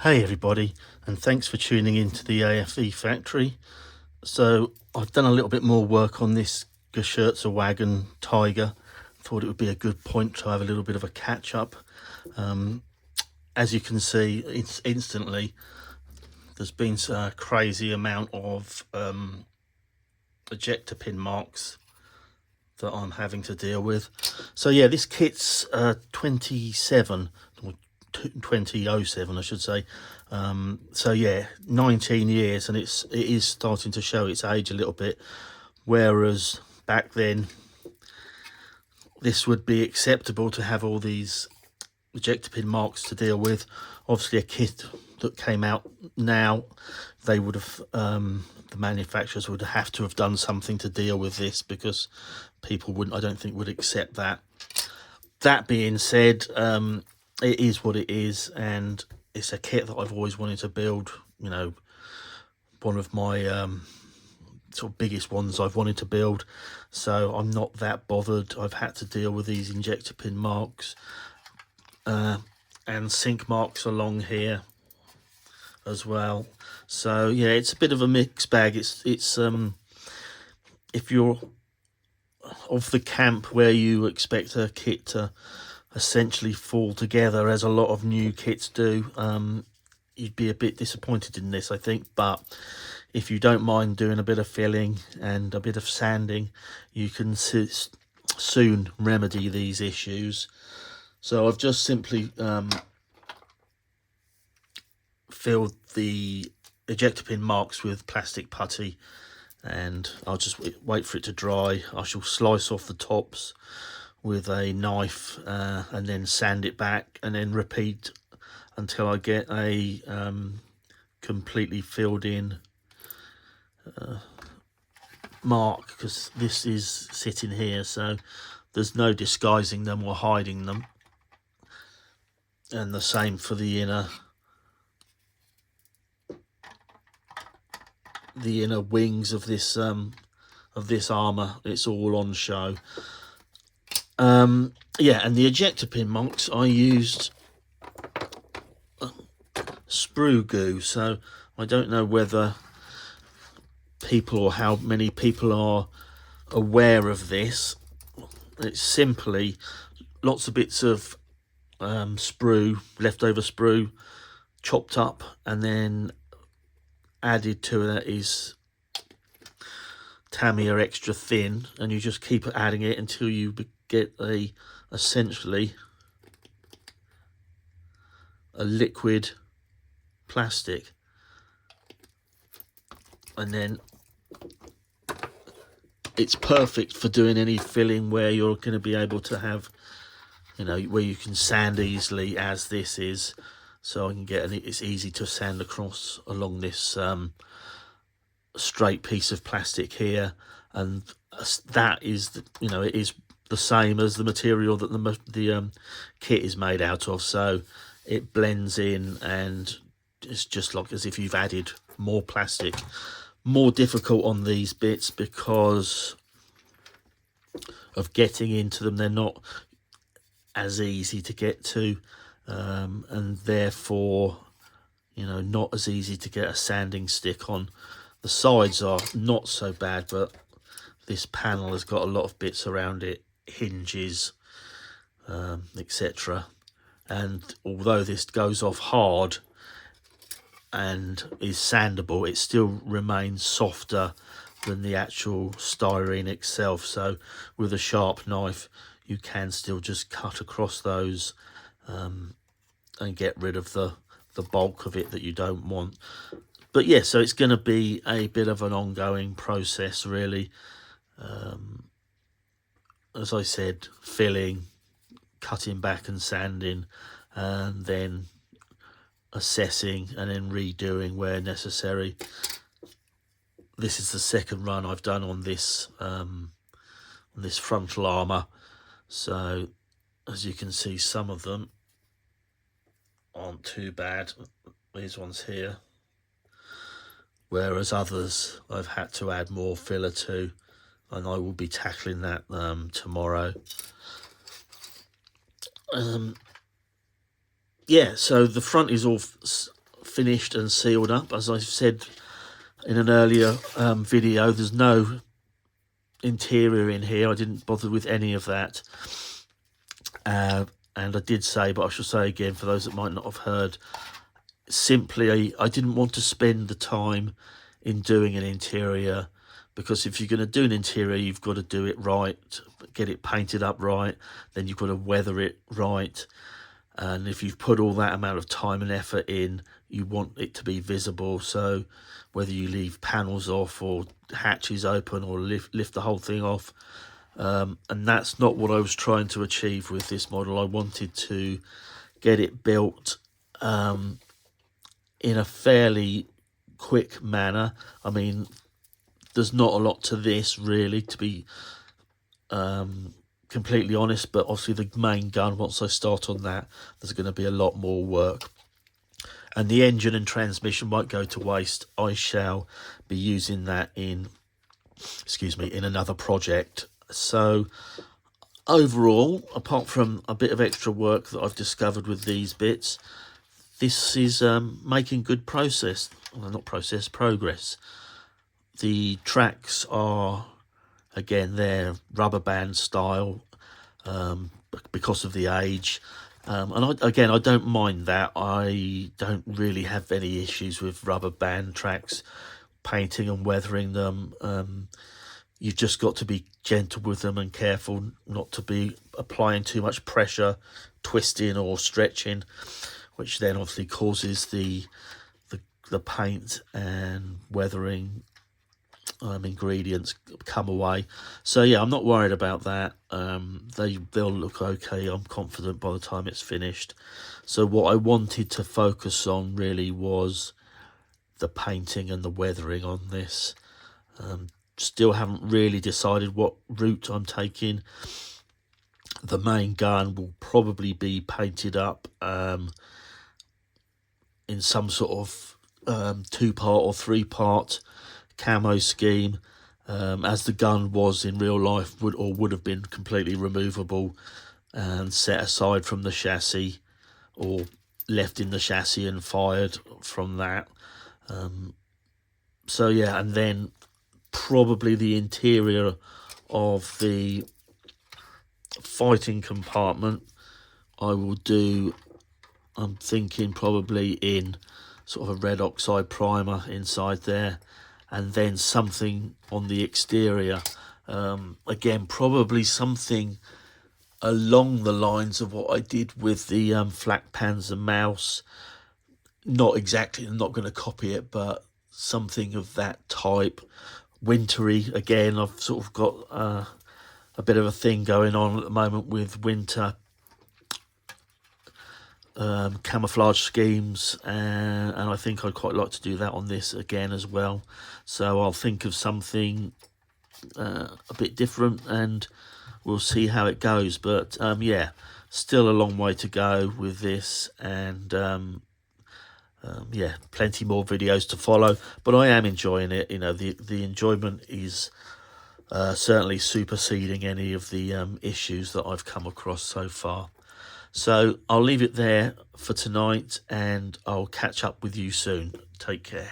Hey everybody, and thanks for tuning in to the AFE factory. So I've done a little bit more work on this Geschützwagen Tiger. Thought it would be a good point to have a little bit of a catch up. As you can see, it's instantly there's been a crazy amount of ejector pin marks that I'm having to deal with. So yeah, this kit's 27 or 2007 I should say. So yeah, 19 years, and it is starting to show its age a little bit, whereas back then this would be acceptable to have all these ejector pin marks to deal with. Obviously a kit that came out now, they would have the manufacturers would have to have done something to deal with this, because people wouldn't, I don't think, would accept that. That being said, it is what it is, and it's a kit that I've always wanted to build. You know, one of my sort of biggest ones I've wanted to build, so I'm not that bothered. I've had to deal with these injector pin marks and sink marks along here as well. So yeah, it's a bit of a mixed bag. It's if you're of the camp where you expect a kit to essentially fall together, as a lot of new kits do, you'd be a bit disappointed in this, I think. But if you don't mind doing a bit of filling and a bit of sanding, you can soon remedy these issues. So I've just simply filled the ejector pin marks with plastic putty, and I'll just wait for it to dry. I shall slice off the tops with a knife and then sand it back, and then repeat until I get a completely filled in mark, because this is sitting here, so there's no disguising them or hiding them. And the same for the inner wings of this armor. It's all on show. Yeah, and the ejector pin marks, I used sprue goo. So I don't know whether people, or how many people, are aware of this. It's simply lots of bits of sprue, leftover sprue, chopped up, and then added to that is Tamiya extra thin, and you just keep adding it until you get essentially a liquid plastic. And then it's perfect for doing any filling where you're going to be able to have, you know, where you can sand easily, as this is. So I can get, it's easy to sand across along this straight piece of plastic here, and that is, you know, it is the same as the material that the kit is made out of, so it blends in, and it's just like as if you've added more plastic. More difficult on these bits because of getting into them. They're not as easy to get to, and therefore, you know, not as easy to get a sanding stick on. The sides are not so bad, but this panel has got a lot of bits around it, hinges, etc. And although this goes off hard and is sandable, it still remains softer than the actual styrene itself. So with a sharp knife, you can still just cut across those and get rid of the bulk of it that you don't want. But yeah, so it's going to be a bit of an ongoing process, really. As I said, filling, cutting back and sanding, and then assessing, and then redoing where necessary. This is the second run I've done on this frontal armour. So as you can see, some of them aren't too bad. These ones here. Whereas others I've had to add more filler to, and I will be tackling that tomorrow. Yeah, so the front is all finished and sealed up. As I said in an earlier video, there's no interior in here. I didn't bother with any of that. And I did say, but I shall say again for those that might not have heard, simply I didn't want to spend the time in doing an interior, because if you're going to do an interior, you've got to do it right, get it painted up right, then you've got to weather it right. And if you've put all that amount of time and effort in, you want it to be visible. So whether you leave panels off or hatches open or lift the whole thing off, and that's not what I was trying to achieve with this model. I wanted to get it built in a fairly quick manner. I mean, there's not a lot to this really, to be completely honest, but obviously the main gun, once I start on that, there's going to be a lot more work. And the engine and transmission won't go to waste. I shall be using that in another project. So overall, apart from a bit of extra work that I've discovered with these bits, this is making good progress. The tracks are, again, they're rubber band style because of the age. And I don't mind that. I don't really have any issues with rubber band tracks, painting and weathering them. You've just got to be gentle with them and careful not to be applying too much pressure, twisting or stretching, which then obviously causes the paint and weathering ingredients come away. So yeah, I'm not worried about that. They'll look okay, I'm confident, by the time it's finished. So what I wanted to focus on really was the painting and the weathering on this. Still haven't really decided what route I'm taking. The main gun will probably be painted up in some sort of 2-part or 3-part camo scheme, as the gun was in real life, would have been completely removable and set aside from the chassis, or left in the chassis and fired from that. So yeah, and then probably the interior of the fighting compartment I will do, I'm thinking probably in sort of a red oxide primer inside there, and then something on the exterior. Again, probably something along the lines of what I did with the Flak Panzer Mouse. Not exactly, I'm not going to copy it, but something of that type. Wintry, again, I've sort of got a bit of a thing going on at the moment with winter camouflage schemes, and I think I'd quite like to do that on this again as well. So I'll think of something a bit different and we'll see how it goes. But yeah, still a long way to go with this, and yeah, plenty more videos to follow, but I am enjoying it. You know, the enjoyment is certainly superseding any of the issues that I've come across so far. So I'll leave it there for tonight, and I'll catch up with you soon. Take care.